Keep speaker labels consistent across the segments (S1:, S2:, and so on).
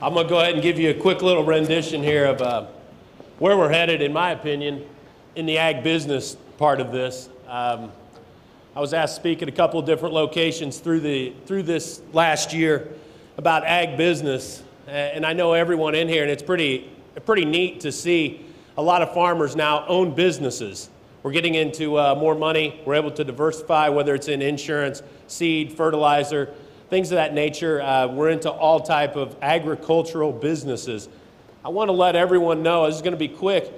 S1: I'm going to go ahead and give you a quick little rendition here of where we're headed, in my opinion, in the ag business part of this. I was asked to speak at a couple of different locations through this last year about ag business, and I know everyone in here, and it's pretty neat to see a lot of farmers now own businesses. We're getting into more money. We're able to diversify, whether it's in insurance, seed, fertilizer, things of that nature. We're into all type of agricultural businesses. I want to let everyone know, this is going to be quick.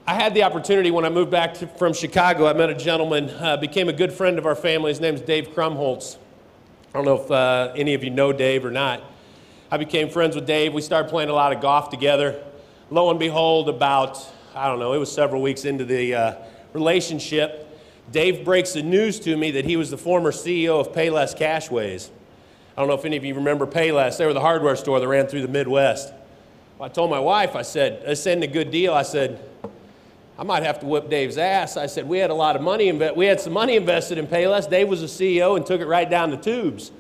S1: I had the opportunity when I moved back from Chicago. I met a gentleman, became a good friend of our family. His name's Dave Krumholtz. I don't know if any of you know Dave or not. I became friends with Dave. We started playing a lot of golf together. Lo and behold, about, I don't know, it was several weeks into the relationship, Dave breaks the news to me that he was the former CEO of Payless Cashways. I don't know if any of you remember Payless. They were the hardware store that ran through the Midwest. Well, I told my wife, I said, this isn't a good deal. I said, I might have to whip Dave's ass. I said, we had a lot of money, we had some money invested in Payless. Dave was the CEO and took it right down the tubes.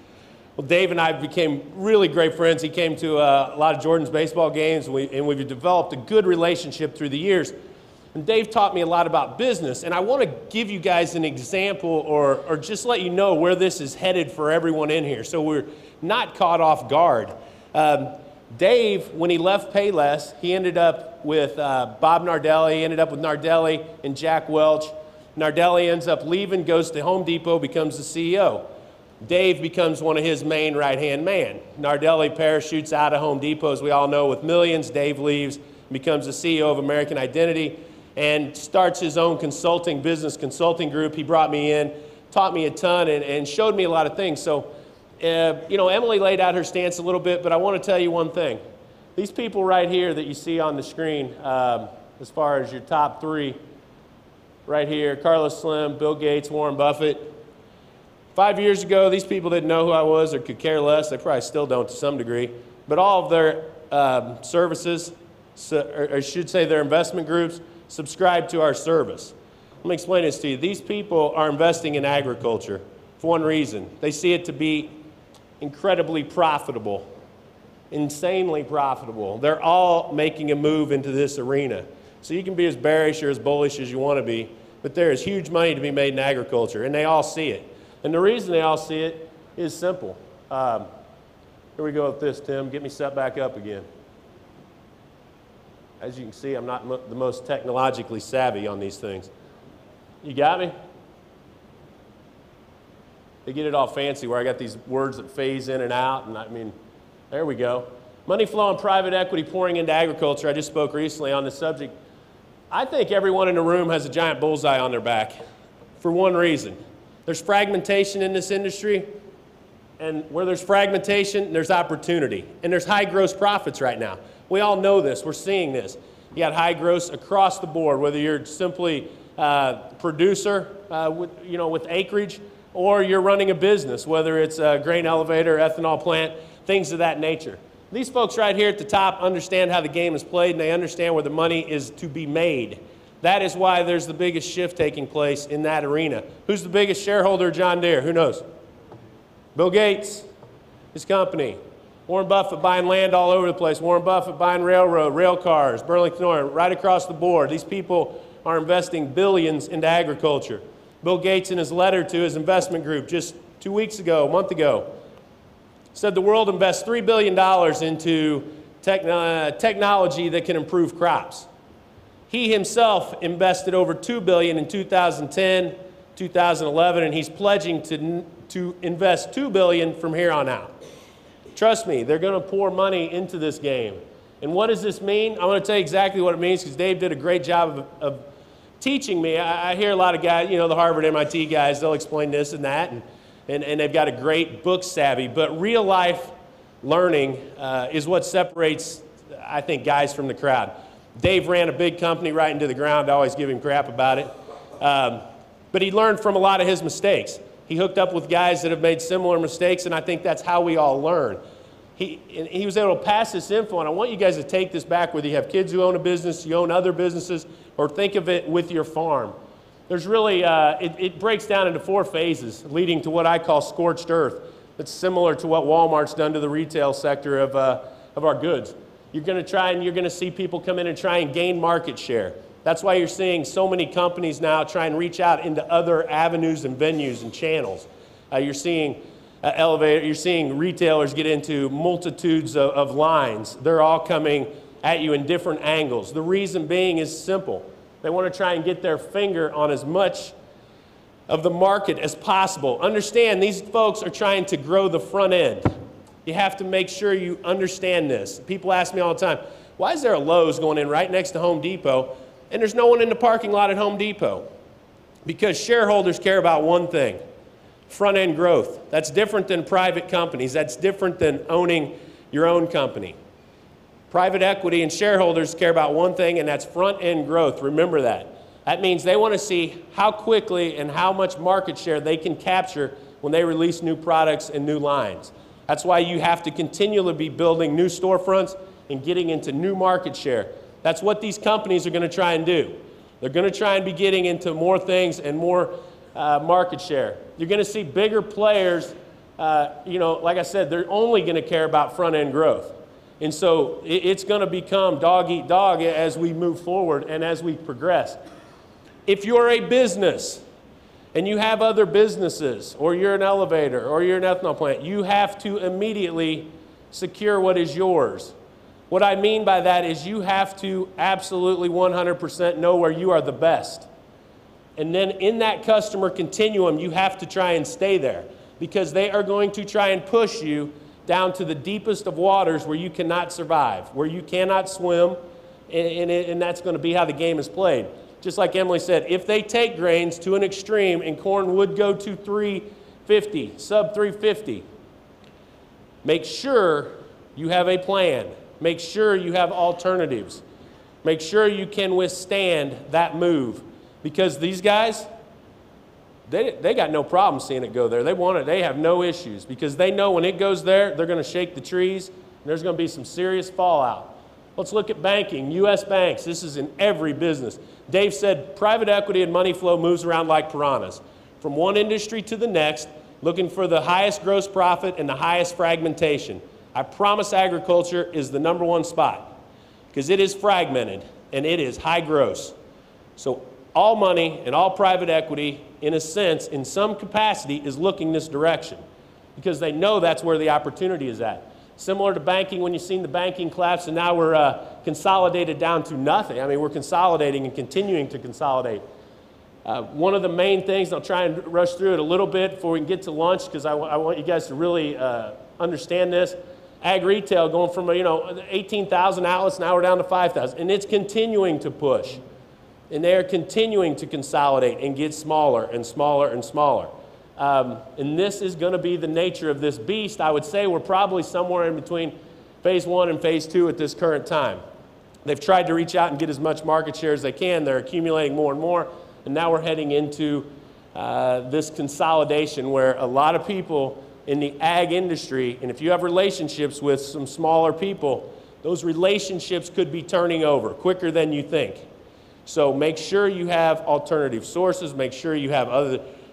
S1: Well, Dave and I became really great friends. He came to a lot of Jordan's baseball games, and we've developed a good relationship through the years. And Dave taught me a lot about business, and I want to give you guys an example or just let you know where this is headed for everyone in here, so we're not caught off guard. Dave, when he left Payless, he ended up with Bob Nardelli. He ended up with Nardelli and Jack Welch. Nardelli ends up leaving, goes to Home Depot, becomes the CEO. Dave becomes one of his main right-hand man. Nardelli parachutes out of Home Depot, as we all know, with millions. Dave leaves, becomes the CEO of American Identity, and starts his own business consulting group. He brought me in, taught me a ton, and showed me a lot of things. So, you know, Emily laid out her stance a little bit, but I want to tell you one thing. These people right here that you see on the screen, as far as your top three, right here, Carlos Slim, Bill Gates, Warren Buffett. 5 years ago, these people didn't know who I was or could care less. They probably still don't to some degree. But all of their services, or I should say their investment groups, subscribe to our service. Let me explain this to you. These people are investing in agriculture for one reason. They see it to be incredibly profitable, insanely profitable. They're all making a move into this arena. So you can be as bearish or as bullish as you want to be, but there is huge money to be made in agriculture, and they all see it. And the reason they all see it is simple. Here we go with this, Tim. Get me set back up again. As you can see, I'm not the most technologically savvy on these things. You got me? They get it all fancy where I got these words that phase in and out, and I mean, there we go. Money flow and private equity pouring into agriculture. I just spoke recently on this subject. I think everyone in the room has a giant bullseye on their back for one reason. There's fragmentation in this industry, and where there's fragmentation, there's opportunity, and there's high gross profits right now. We all know this. We're seeing this. You got high gross across the board, whether you're simply producer with acreage, or you're running a business, whether it's a grain elevator, ethanol plant, things of that nature. These folks right here at the top understand how the game is played, and they understand where the money is to be made. That is why there's the biggest shift taking place in that arena. Who's the biggest shareholder of John Deere? Who knows? Bill Gates, his company. Warren Buffett buying land all over the place. Warren Buffett buying rail cars, Burlington Northern, right across the board. These people are investing billions into agriculture. Bill Gates, in his letter to his investment group just a month ago, said the world invests $3 billion into technology that can improve crops. He himself invested over $2 billion in 2010, 2011, and he's pledging to invest $2 billion from here on out. Trust me, they're going to pour money into this game. And what does this mean? I want to tell you exactly what it means because Dave did a great job of teaching me. I hear a lot of guys, the Harvard, MIT guys, they'll explain this and that, and they've got a great book savvy. But real life learning is what separates, I think, guys from the crowd. Dave ran a big company right into the ground. I always give him crap about it. But he learned from a lot of his mistakes. He hooked up with guys that have made similar mistakes, and I think that's how we all learn. He was able to pass this info, and I want you guys to take this back, whether you have kids who own a business, you own other businesses, or think of it with your farm. There's really, it breaks down into 4 phases, leading to what I call scorched earth. It's similar to what Walmart's done to the retail sector of of our goods. You're going to see people come in and try and gain market share. That's why you're seeing so many companies now try and reach out into other avenues and venues and channels. You're seeing you're seeing retailers get into multitudes of lines. They're all coming at you in different angles. The reason being is simple. They want to try and get their finger on as much of the market as possible. Understand, these folks are trying to grow the front end. You have to make sure you understand this. People ask me all the time, why is there a Lowe's going in right next to Home Depot and there's no one in the parking lot at Home Depot? Because shareholders care about one thing, front end growth. That's different than private companies. That's different than owning your own company. Private equity and shareholders care about one thing, and that's front end growth. Remember that. That means they want to see how quickly and how much market share they can capture when they release new products and new lines. That's why you have to continually be building new storefronts and getting into new market share. That's what these companies are going to try and do. They're going to try and be getting into more things and more market share. You're going to see bigger players, like I said, they're only going to care about front end growth. And so it's going to become dog eat dog as we move forward and as we progress. If you're a business and you have other businesses, or you're an elevator, or you're an ethanol plant, you have to immediately secure what is yours. What I mean by that is you have to absolutely 100% know where you are the best. And then in that customer continuum, you have to try and stay there, because they are going to try and push you down to the deepest of waters where you cannot survive, where you cannot swim, and that's going to be how the game is played. Just like Emily said, if they take grains to an extreme and corn would go to 350, sub 350, make sure you have a plan. Make sure you have alternatives. Make sure you can withstand that move, because these guys, they got no problem seeing it go there. They want it. They have no issues, because they know when it goes there, they're going to shake the trees, and there's going to be some serious fallout. Let's look at banking, U.S. banks. This is in every business. Dave said private equity and money flow moves around like piranhas, from one industry to the next, looking for the highest gross profit and the highest fragmentation. I promise agriculture is the #1 spot, because it is fragmented and it is high gross. So all money and all private equity, in a sense, in some capacity, is looking this direction, because they know that's where the opportunity is at. Similar to banking, when you've seen the banking collapse and now we're consolidated down to nothing. I mean, we're consolidating and continuing to consolidate. One of the main things, and I'll try and rush through it a little bit before we can get to lunch, because I want you guys to really understand this. Ag retail going from 18,000 outlets, now we're down to 5,000, and it's continuing to push. And they are continuing to consolidate and get smaller and smaller and smaller. And this is going to be the nature of this beast. I would say we're probably somewhere in between phase 1 and phase 2 at this current time. They've tried to reach out and get as much market share as they can. They're accumulating more and more. And now we're heading into this consolidation where a lot of people in the ag industry, and if you have relationships with some smaller people, those relationships could be turning over quicker than you think. So make sure you have alternative sources. Make sure you have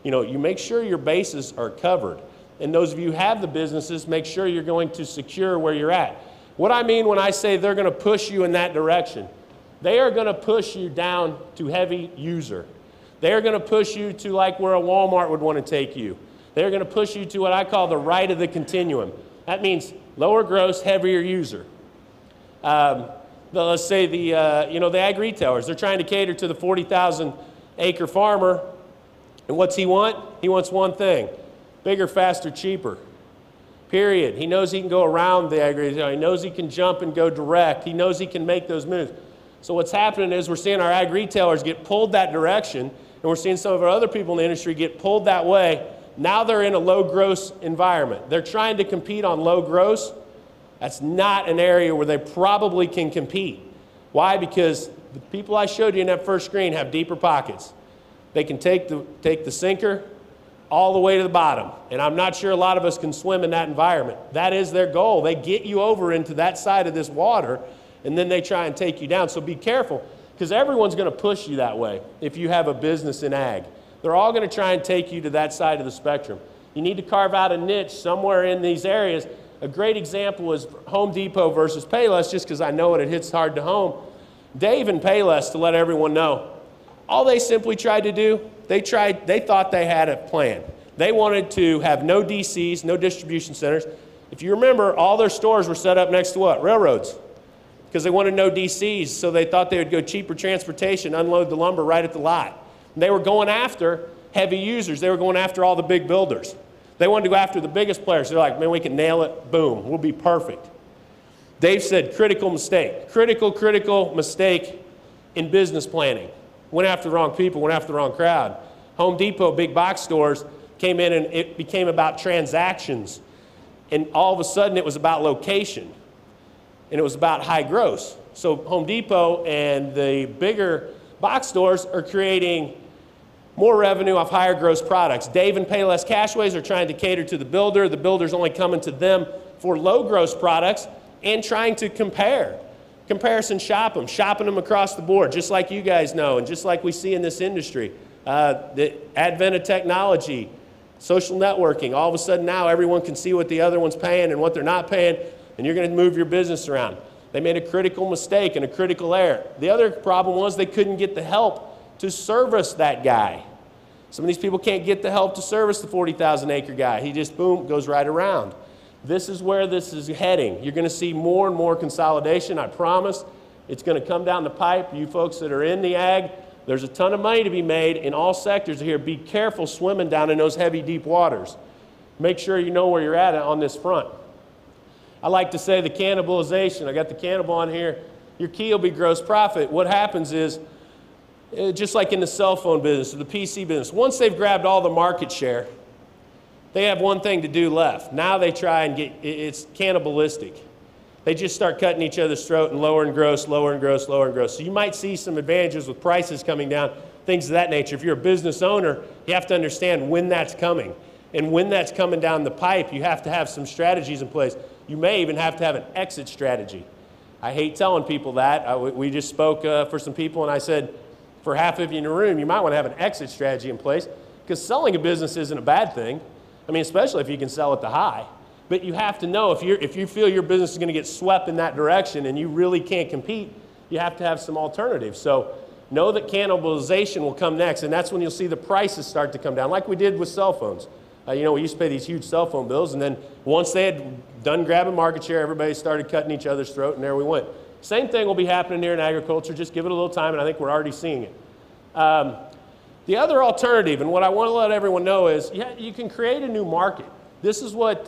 S1: you make sure your bases are covered. And those of you who have the businesses, make sure you're going to secure where you're at. What I mean when I say they're going to push you in that direction, they are going to push you down to heavy user. They're going to push you to like where a Walmart would want to take you. They're going to push you to what I call the right of the continuum. That means lower gross, heavier user. Let's say the ag retailers, they're trying to cater to the 40,000 acre farmer. And what's he want? He wants one thing: bigger, faster, cheaper. Period. He knows he can go around the ag retailer. He knows he can jump and go direct. He knows he can make those moves. So what's happening is we're seeing our ag retailers get pulled that direction, and we're seeing some of our other people in the industry get pulled that way. Now they're in a low gross environment. They're trying to compete on low gross. That's not an area where they probably can compete. Why? Because the people I showed you in that first screen have deeper pockets. They can take the sinker all the way to the bottom. And I'm not sure a lot of us can swim in that environment. That is their goal. They get you over into that side of this water, and then they try and take you down. So be careful, because everyone's going to push you that way if you have a business in ag. They're all going to try and take you to that side of the spectrum. You need to carve out a niche somewhere in these areas A great example is Home Depot versus Payless, just because I know it hits hard to home. Dave and Payless, to let everyone know, all they simply tried to do, they thought they had a plan. They wanted to have no DCs, no distribution centers. If you remember, all their stores were set up next to what? Railroads. Because they wanted no DCs, so they thought they would go cheaper transportation, unload the lumber right at the lot. And they were going after heavy users. They were going after all the big builders. They wanted to go after the biggest players. They're like, man, we can nail it. Boom, we'll be perfect. Dave said, critical mistake. Critical mistake in business planning. Went after the wrong people, went after the wrong crowd. Home Depot, big box stores, came in and it became about transactions. And all of a sudden it was about location. And it was about high gross. So Home Depot and the bigger box stores are creating more revenue off higher gross products. Dave and Payless Cashways are trying to cater to the builder. The builder's only coming to them for low gross products and trying to comparison shop them, shopping them across the board, just like you guys know and just like we see in this industry. The advent of technology, social networking, all of a sudden now everyone can see what the other one's paying and what they're not paying, and you're going to move your business around. They made a critical mistake and a critical error. The other problem was they couldn't get the help to service that guy. Some of these people can't get the help to service the 40,000 acre guy. He just, boom, goes right around. This is where this is heading. You're going to see more and more consolidation, I promise. It's going to come down the pipe. You folks that are in the ag, there's a ton of money to be made in all sectors here. Be careful swimming down in those heavy, deep waters. Make sure you know where you're at on this front. I like to say the cannibalization. I got the cannibal on here. Your key will be gross profit. What happens is, just like in the cell phone business or the PC business, once they've grabbed all the market share, they have one thing to do left. Now they try and get, it's cannibalistic. They just start cutting each other's throat and lowering gross, lowering gross, lowering gross. So you might see some advantages with prices coming down, things of that nature. If you're a business owner, you have to understand when that's coming. And when that's coming down the pipe, you have to have some strategies in place. You may even have to have an exit strategy. I hate telling people that. We just spoke for some people and I said, for half of you in the room, you might want to have an exit strategy in place because selling a business isn't a bad thing. I mean, especially if you can sell at the high. But you have to know if you feel your business is going to get swept in that direction and you really can't compete, you have to have some alternatives. So know that cannibalization will come next, and that's when you'll see the prices start to come down, like we did with cell phones. You know, we used to pay these huge cell phone bills, and then once they had done grabbing market share, everybody started cutting each other's throat, and there we went. Same thing will be happening here in agriculture. Just give it a little time, and I think we're already seeing it. The other alternative, and what I want to let everyone know is, you can create a new market. This is what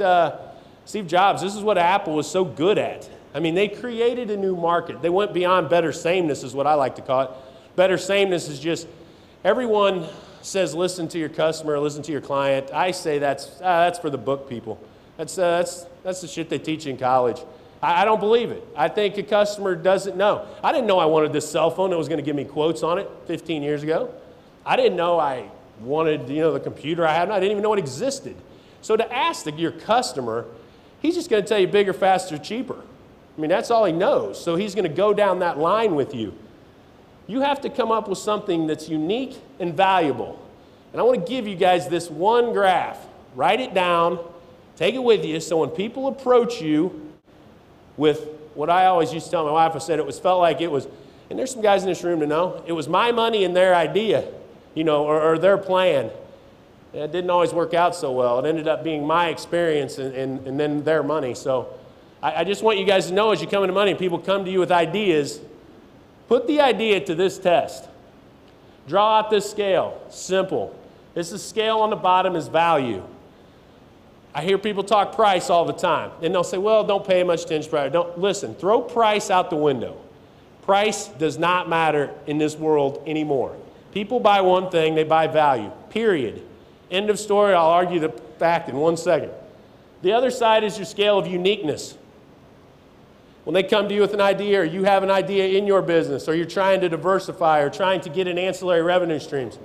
S1: Steve Jobs, this is what Apple was so good at. I mean, they created a new market. They went beyond better sameness is what I like to call it. Better sameness is just, everyone says listen to your customer, listen to your client. I say that's for the book people. That's the shit they teach in college. I don't believe it. I think a customer doesn't know. I didn't know I wanted this cell phone that was going to give me quotes on it 15 years ago. I didn't know I wanted, the computer I had. I didn't even know it existed. So to ask your customer, he's just going to tell you bigger, faster, cheaper. I mean, that's all he knows. So he's going to go down that line with you. You have to come up with something that's unique and valuable. And I want to give you guys this one graph. Write it down. Take it with you so when people approach you with what I always used to tell my wife, I said felt like it was, and there's some guys in this room to know, it was my money and their idea, or their plan. And it didn't always work out so well. It ended up being my experience and then their money. So I just want you guys to know as you come into money and people come to you with ideas, put the idea to this test. Draw out this scale. Simple. This is scale on the bottom is value. I hear people talk price all the time. And they'll say, well, don't pay much attention to price. Don't, listen, throw price out the window. Price does not matter in this world anymore. People buy one thing, they buy value, period. End of story. I'll argue the fact in 1 second. The other side is your scale of uniqueness. When they come to you with an idea, or you have an idea in your business, or you're trying to diversify or trying to get in ancillary revenue streams,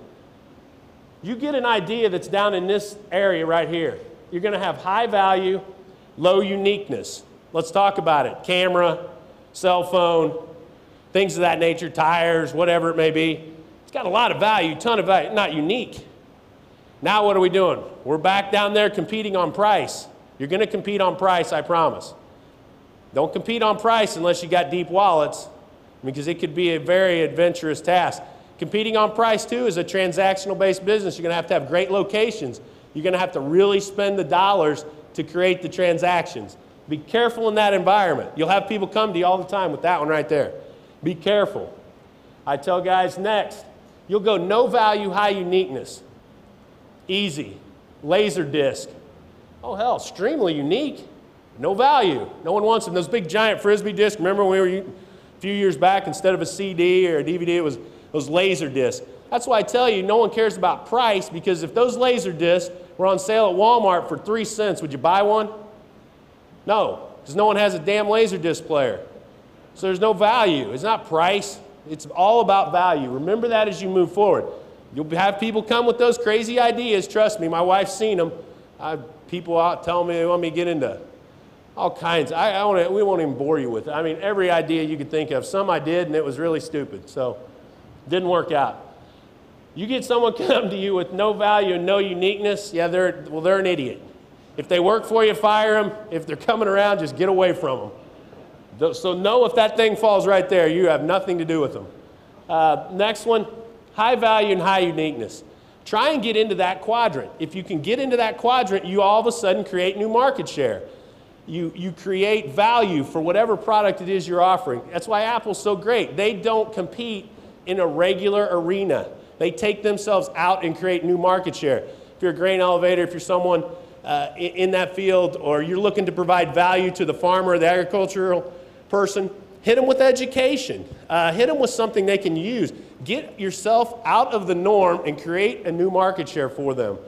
S1: you get an idea that's down in this area right here. You're going to have high value, low uniqueness. Let's talk about it. Camera, cell phone, things of that nature, tires, whatever it may be. It's got a lot of value, ton of value, not unique. Now what are we doing? We're back down there competing on price. You're going to compete on price, I promise. Don't compete on price unless you got deep wallets, because it could be a very adventurous task. Competing on price, too, is a transactional-based business. You're going to have great locations. You're going to have to really spend the dollars to create the transactions. Be careful in that environment. You'll have people come to you all the time with that one right there. Be careful. I tell guys next, you'll go no value, high uniqueness. Easy. Laser disc. Oh, hell, extremely unique. No value. No one wants them. Those big giant Frisbee discs, remember when we were a few years back, instead of a CD or a DVD, it was those laser discs. That's why I tell you, no one cares about price, because if those laser discs were on sale at Walmart for 3 cents, would you buy one? No, because no one has a damn laser disc player. So there's no value. It's not price. It's all about value. Remember that as you move forward. You'll have people come with those crazy ideas. Trust me, my wife's seen them. People out telling me they want me to get into all kinds. We won't even bore you with it. I mean, every idea you could think of. Some I did, and it was really stupid. So it didn't work out. You get someone come to you with no value and no uniqueness, yeah, they're an idiot. If they work for you, fire them. If they're coming around, just get away from them. So know if that thing falls right there, you have nothing to do with them. Next one, high value and high uniqueness. Try and get into that quadrant. If you can get into that quadrant, you all of a sudden create new market share. You create value for whatever product it is you're offering. That's why Apple's so great. They don't compete in a regular arena. They take themselves out and create new market share. If you're a grain elevator, if you're someone in that field, or you're looking to provide value to the farmer or the agricultural person, hit them with education. Hit them with something they can use. Get yourself out of the norm and create a new market share for them.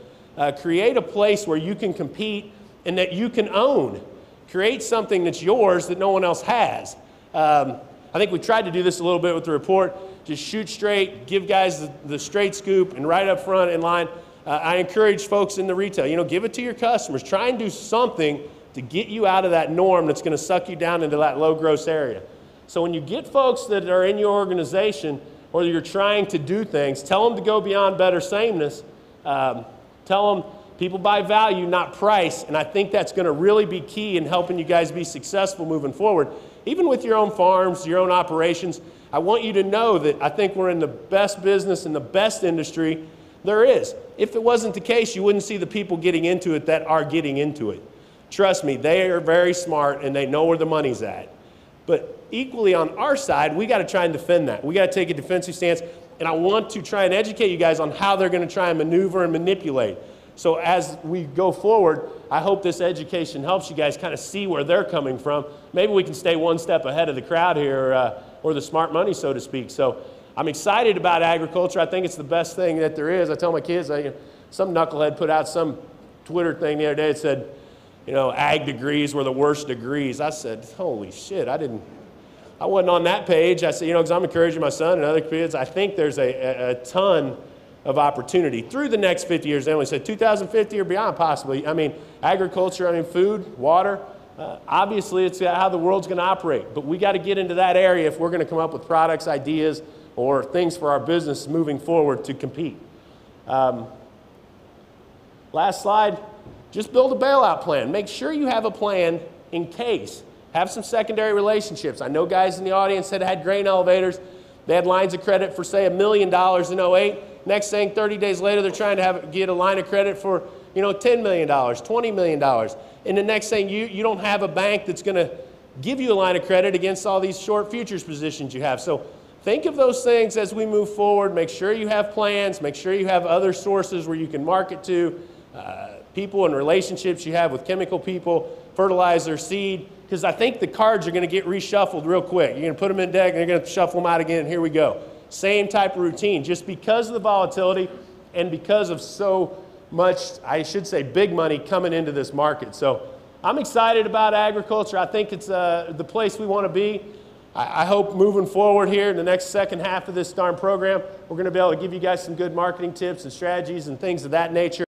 S1: Create a place where you can compete and that you can own. Create something that's yours that no one else has. I think we tried to do this a little bit with the report. Just shoot straight, give guys the straight scoop, and right up front in line. I encourage folks in the retail, give it to your customers. Try and do something to get you out of that norm that's going to suck you down into that low gross area. So when you get folks that are in your organization, or you're trying to do things, tell them to go beyond better sameness. Tell them people buy value, not price, and I think that's going to really be key in helping you guys be successful moving forward. Even with your own farms, your own operations, I want you to know that I think we're in the best business and the best industry there is. If it wasn't the case, you wouldn't see the people getting into it that are getting into it. Trust me, they are very smart and they know where the money's at. But equally on our side, we got to try and defend that. We got to take a defensive stance, and I want to try and educate you guys on how they're going to try and maneuver and manipulate. So as we go forward, I hope this education helps you guys kind of see where they're coming from. Maybe we can stay one step ahead of the crowd here, or the smart money, so to speak. So I'm excited about agriculture. I think it's the best thing that there is. I tell my kids, some knucklehead put out some Twitter thing the other day that said, ag degrees were the worst degrees. I said, holy shit, I wasn't on that page. I said, because I'm encouraging my son and other kids, I think there's a ton of opportunity through the next 50 years. They only said 2050 or beyond, possibly. Agriculture, food, water, obviously it's how the world's going to operate. But we got to get into that area if we're going to come up with products, ideas, or things for our business moving forward to compete. Last slide, just build a bailout plan. Make sure you have a plan in case. Have some secondary relationships. I know guys in the audience that had grain elevators. They had lines of credit for, say, $1 million in 08. Next thing, 30 days later, they're trying to get a line of credit for, $10 million, $20 million. And the next thing, you don't have a bank that's going to give you a line of credit against all these short futures positions you have. So think of those things as we move forward. Make sure you have plans. Make sure you have other sources where you can market to, people and relationships you have with chemical people, fertilizer, seed, because I think the cards are going to get reshuffled real quick. You're going to put them in deck, and you're going to shuffle them out again, and here we go. Same type of routine, just because of the volatility and because of so much, I should say, big money coming into this market. So I'm excited about agriculture. I think it's the place we want to be. I hope moving forward here in the next second half of this darn program, we're going to be able to give you guys some good marketing tips and strategies and things of that nature.